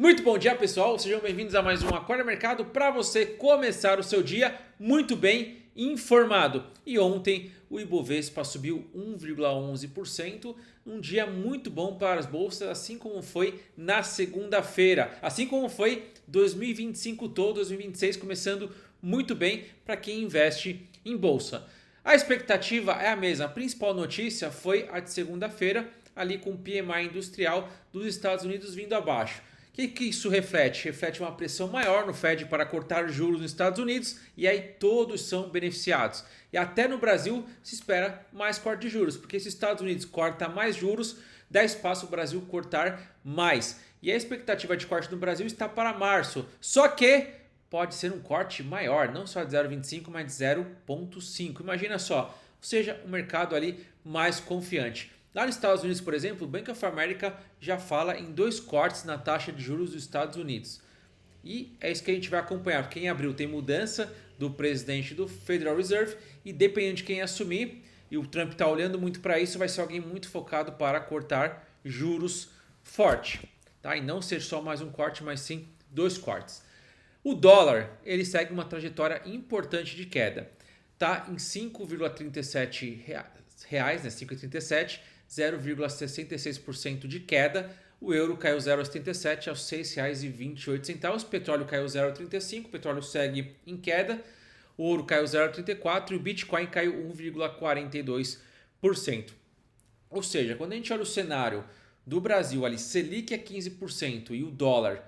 Muito bom dia, pessoal. Sejam bem-vindos a mais um Acorda Mercado para você começar o seu dia muito bem informado. E ontem o Ibovespa subiu 1,11%, um dia muito bom para as bolsas, assim como foi na segunda-feira, assim como foi 2025 todo, 2026 começando muito bem para quem investe em bolsa. A expectativa é a mesma. A principal notícia foi a de segunda-feira, ali com o PMI industrial dos Estados Unidos vindo abaixo. O que isso reflete? Reflete uma pressão maior no Fed para cortar juros nos Estados Unidos e aí todos são beneficiados. E até no Brasil se espera mais corte de juros, porque se os Estados Unidos corta mais juros, dá espaço para o Brasil cortar mais. E a expectativa de corte no Brasil está para março, só que pode ser um corte maior, não só de 0,25, mas de 0,5. Imagina só, ou seja, um mercado ali mais confiante. Lá nos Estados Unidos, por exemplo, o Bank of America já fala em 2 cortes na taxa de juros dos Estados Unidos. E é isso que a gente vai acompanhar, porque em abril tem mudança do presidente do Federal Reserve e dependendo de quem assumir, e o Trump está olhando muito para isso, vai ser alguém muito focado para cortar juros forte. Tá? E não ser só mais um corte, mas sim 2 cortes. O dólar ele segue uma trajetória importante de queda. Está em 5,37 reais, né? 5,37, 0,66% de queda. O euro caiu 0,77 aos R$ 6,28. Petróleo caiu 0,35, petróleo segue em queda. O ouro caiu 0,34 e o Bitcoin caiu 1,42%. Ou seja, quando a gente olha o cenário do Brasil ali, Selic é 15% e o dólar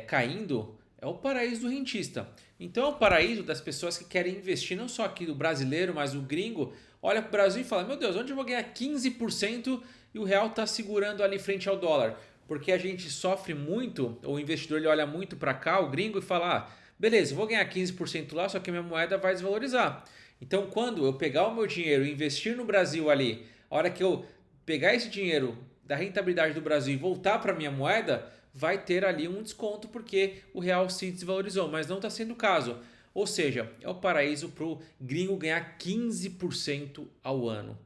caindo, é o paraíso do rentista. Então é o paraíso das pessoas que querem investir, não só aqui do brasileiro, mas o gringo, olha para o Brasil e fala, meu Deus, onde eu vou ganhar 15% e o real está segurando ali frente ao dólar? Porque a gente sofre muito, o investidor ele olha muito para cá, o gringo, e fala, beleza, eu vou ganhar 15% lá, só que a minha moeda vai desvalorizar. Então quando eu pegar o meu dinheiro e investir no Brasil ali, a hora que eu pegar esse dinheiro da rentabilidade do Brasil e voltar para a minha moeda, vai ter ali um desconto porque o real se desvalorizou, mas não está sendo o caso. Ou seja, é o paraíso para o gringo ganhar 15% ao ano.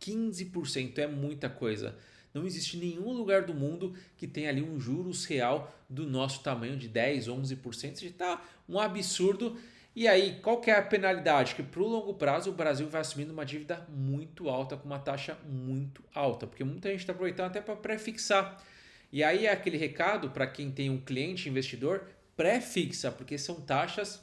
15% é muita coisa. Não existe nenhum lugar do mundo que tenha ali um juros real do nosso tamanho de 10, 11%. Isso está um absurdo. E aí, qual que é a penalidade? Que para o longo prazo o Brasil vai assumindo uma dívida muito alta, com uma taxa muito alta. Porque muita gente está aproveitando até para pré-fixar. E aí é aquele recado para quem tem um cliente investidor, pré-fixa, porque são taxas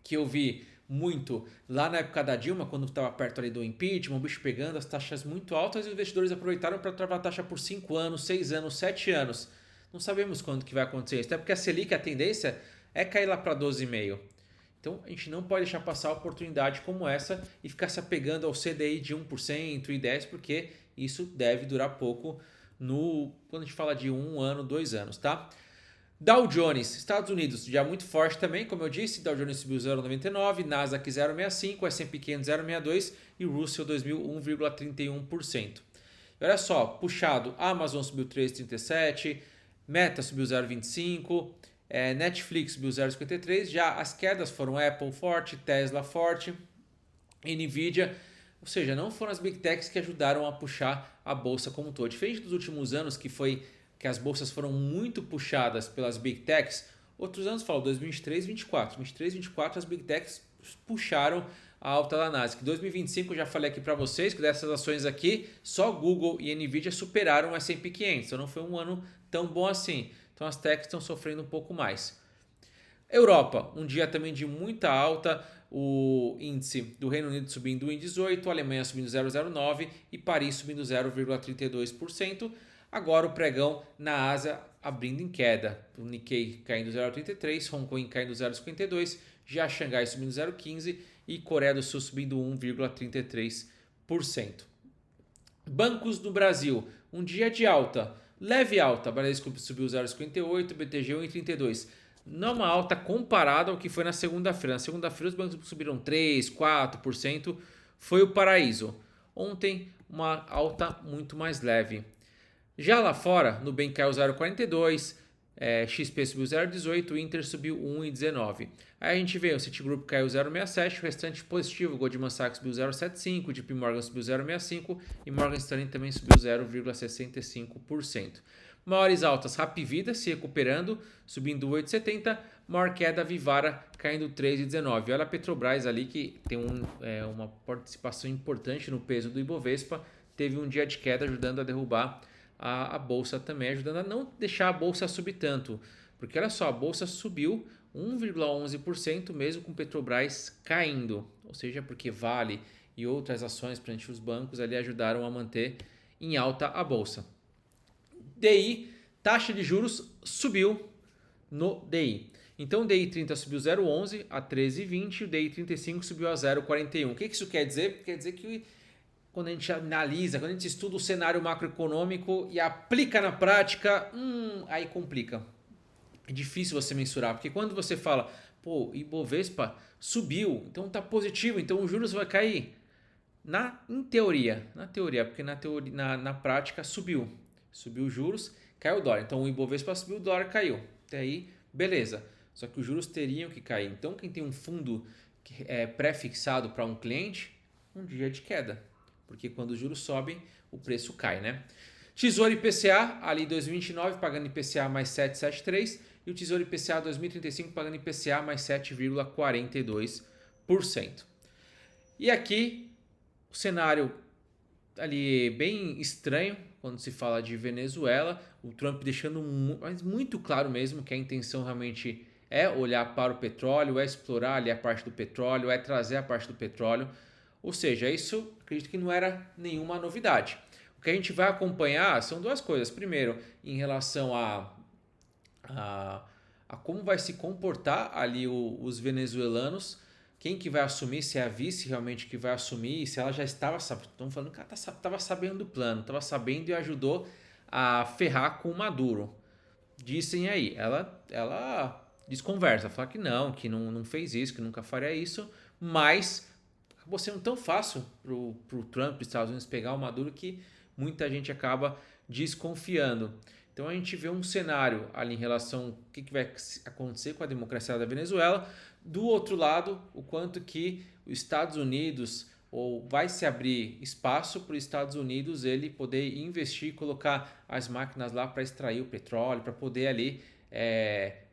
que eu vi muito lá na época da Dilma, quando estava perto ali do impeachment, o bicho pegando, as taxas muito altas e os investidores aproveitaram para travar a taxa por 5 anos, 6 anos, 7 anos. Não sabemos quando que vai acontecer isso, até porque a Selic, a tendência é cair lá para 12,5%. Então a gente não pode deixar passar oportunidade como essa e ficar se apegando ao CDI de 1% e 10%, porque isso deve durar pouco quando a gente fala de 1 ano, 2 anos, tá? Dow Jones, Estados Unidos, já muito forte também, como eu disse, Dow Jones subiu 0,99, Nasdaq 0,65, S&P 500 0,62 e o Russell 2000 1,31%. E olha só, puxado, Amazon subiu 3,37, Meta subiu 0,25, Netflix subiu 0,53, já as quedas foram Apple forte, Tesla forte, Nvidia. Ou seja, não foram as Big Techs que ajudaram a puxar a bolsa como um todo. Diferente dos últimos anos que as bolsas foram muito puxadas pelas Big Techs, outros anos, 2023 e 2024. 2023 e 2024 as Big Techs puxaram a alta da Nasdaq. 2025 eu já falei aqui para vocês que dessas ações aqui, só Google e Nvidia superaram o S&P 500. Então não foi um ano tão bom assim. Então as techs estão sofrendo um pouco mais. Europa, um dia também de muita alta, o índice do Reino Unido subindo 1,18%, a Alemanha subindo 0,09% e Paris subindo 0,32%. Agora o pregão na Ásia abrindo em queda, o Nikkei caindo 0,33%, Hong Kong caindo 0,52%, já Xangai subindo 0,15% e Coreia do Sul subindo 1,33%. Bancos do Brasil, um dia de alta, leve alta, Bradesco subiu 0,58%, BTG 1,32%. Não uma alta comparada ao que foi na segunda-feira. Na segunda-feira os bancos subiram 3%, 4%. Foi o paraíso. Ontem uma alta muito mais leve. Já lá fora, Nubank caiu 0,42%, XP subiu 0,18%, Inter subiu 1,19%. Aí a gente vê, o Citigroup caiu 0,67%, o restante positivo, Goldman Sachs subiu 0,75%, JP Morgan subiu 0,65% e Morgan Stanley também subiu 0,65%. Maiores altas, Hapvida se recuperando, subindo 8,70. Maior queda, Vivara caindo 3,19. Olha a Petrobras ali que tem uma participação importante no peso do Ibovespa. Teve um dia de queda ajudando a derrubar a bolsa também, ajudando a não deixar a bolsa subir tanto. Porque olha só, a bolsa subiu 1,11% mesmo com Petrobras caindo. Ou seja, porque Vale e outras ações, principalmente os bancos, ali ajudaram a manter em alta a bolsa. DI, taxa de juros subiu no DI. Então o DI 30 subiu 0,11 a 13,20 e o DI 35 subiu a 0,41. O que isso quer dizer? Quer dizer que quando a gente analisa, quando a gente estuda o cenário macroeconômico e aplica na prática, aí complica. É difícil você mensurar, porque quando você fala, pô, Ibovespa subiu, então tá positivo, então os juros vai cair. Em teoria, porque na prática subiu os juros, caiu o dólar. Então o Ibovespa subiu, o dólar caiu. Até aí, beleza. Só que os juros teriam que cair. Então quem tem um fundo pré-fixado para um cliente, um dia de queda. Porque quando os juros sobem, o preço cai, né? Tesouro IPCA, ali 2029 pagando IPCA mais 7,73 e o Tesouro IPCA 2035 pagando IPCA mais 7,42%. E aqui o cenário ali bem estranho quando se fala de Venezuela, o Trump deixando muito claro mesmo que a intenção realmente é olhar para o petróleo, é explorar ali a parte do petróleo, é trazer a parte do petróleo. Ou seja, isso acredito que não era nenhuma novidade. O que a gente vai acompanhar são duas coisas. Primeiro, em relação a como vai se comportar ali os venezuelanos, quem que vai assumir, se é a vice realmente que vai assumir, se ela já estava sabendo. Estão falando que ela estava sabendo do plano, estava sabendo e ajudou a ferrar com o Maduro. Dizem aí, ela desconversa, fala que não fez isso, que nunca faria isso, mas acabou sendo tão fácil para o Trump, os Estados Unidos, pegar o Maduro que muita gente acaba desconfiando. Então a gente vê um cenário ali em relação ao que vai acontecer com a democracia da Venezuela. Do outro lado, o quanto que os Estados Unidos, ou vai se abrir espaço para os Estados Unidos ele poder investir e colocar as máquinas lá para extrair o petróleo, para poder ali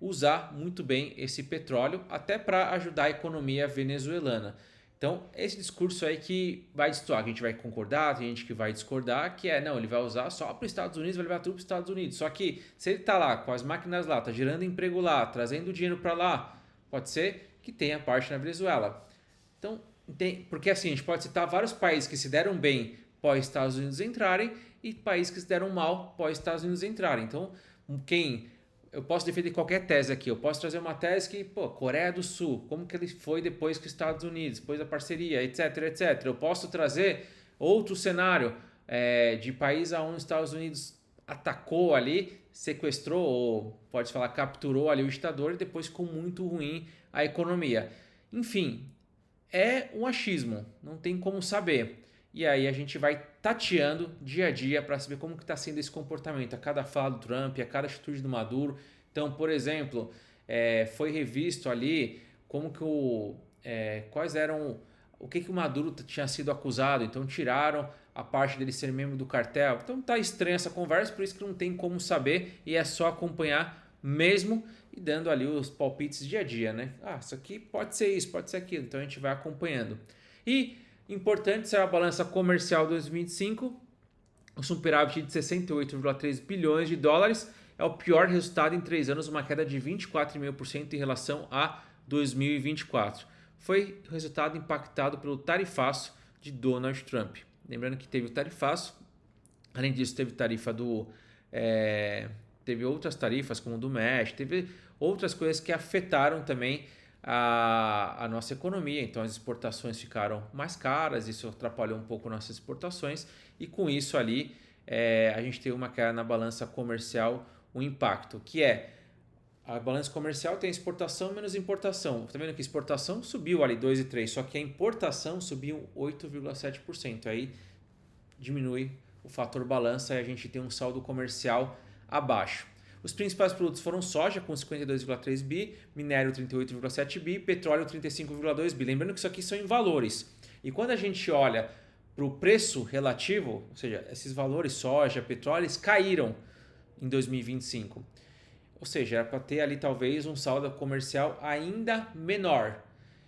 usar muito bem esse petróleo, até para ajudar a economia venezuelana. Então, esse discurso aí que vai destoar, que a gente vai concordar, tem gente que vai discordar, que não, ele vai usar só para os Estados Unidos, vai levar tudo para os Estados Unidos. Só que se ele está lá, com as máquinas lá, está gerando emprego lá, trazendo dinheiro para lá, pode ser que tenha parte na Venezuela. Então, porque assim, a gente pode citar vários países que se deram bem pós Estados Unidos entrarem e países que se deram mal pós Estados Unidos entrarem. Então, eu posso defender qualquer tese aqui. Eu posso trazer uma tese que, Coreia do Sul, como que ele foi depois que os Estados Unidos, depois da parceria, etc, etc. Eu posso trazer outro cenário de país onde os Estados Unidos atacou ali, sequestrou, ou pode falar, capturou ali o ditador e depois ficou muito ruim a economia. Enfim, é um achismo, não tem como saber. E aí a gente vai tateando dia a dia para saber como que está sendo esse comportamento a cada fala do Trump, a cada atitude do Maduro. Então, por exemplo, foi revisto ali como que o que o Maduro tinha sido acusado. Então tiraram a parte dele ser membro do cartel. Então tá estranha essa conversa, por isso que não tem como saber e é só acompanhar mesmo e dando ali os palpites dia a dia, né? Isso aqui pode ser isso, pode ser aquilo. Então a gente vai acompanhando. E importante será a balança comercial 2025, o superávit de 68,3 bilhões de dólares é o pior resultado em 3 anos, uma queda de 24,5% em relação a 2024. Foi o resultado impactado pelo tarifaço de Donald Trump. Lembrando que teve o tarifaço, além disso teve tarifa teve outras tarifas como do México, teve outras coisas que afetaram também a nossa economia. Então as exportações ficaram mais caras, isso atrapalhou um pouco nossas exportações e com isso ali a gente teve uma queda na balança comercial, um impacto que a balança comercial tem exportação menos importação. Tá vendo que a exportação subiu ali 2,3%, só que a importação subiu 8,7%. Aí diminui o fator balança e a gente tem um saldo comercial abaixo. Os principais produtos foram soja com 52,3 bi, minério 38,7 bi, petróleo 35,2 bi. Lembrando que isso aqui são em valores. E quando a gente olha para o preço relativo, ou seja, esses valores soja, petróleo, eles caíram em 2025. Ou seja, era para ter ali talvez um saldo comercial ainda menor.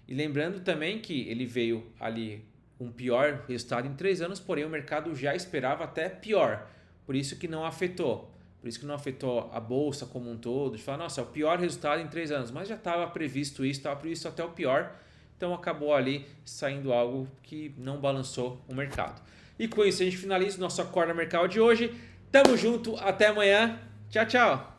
E lembrando também que ele veio ali um pior resultado em 3 anos, porém o mercado já esperava até pior. Por isso que não afetou. Por isso que não afetou a bolsa como um todo. De falar, nossa, é o pior resultado em 3 anos. Mas já estava previsto isso, estava previsto até o pior. Então acabou ali saindo algo que não balançou o mercado. E com isso a gente finaliza o nosso Acorda Mercado de hoje. Tamo junto, até amanhã. Tchau, tchau.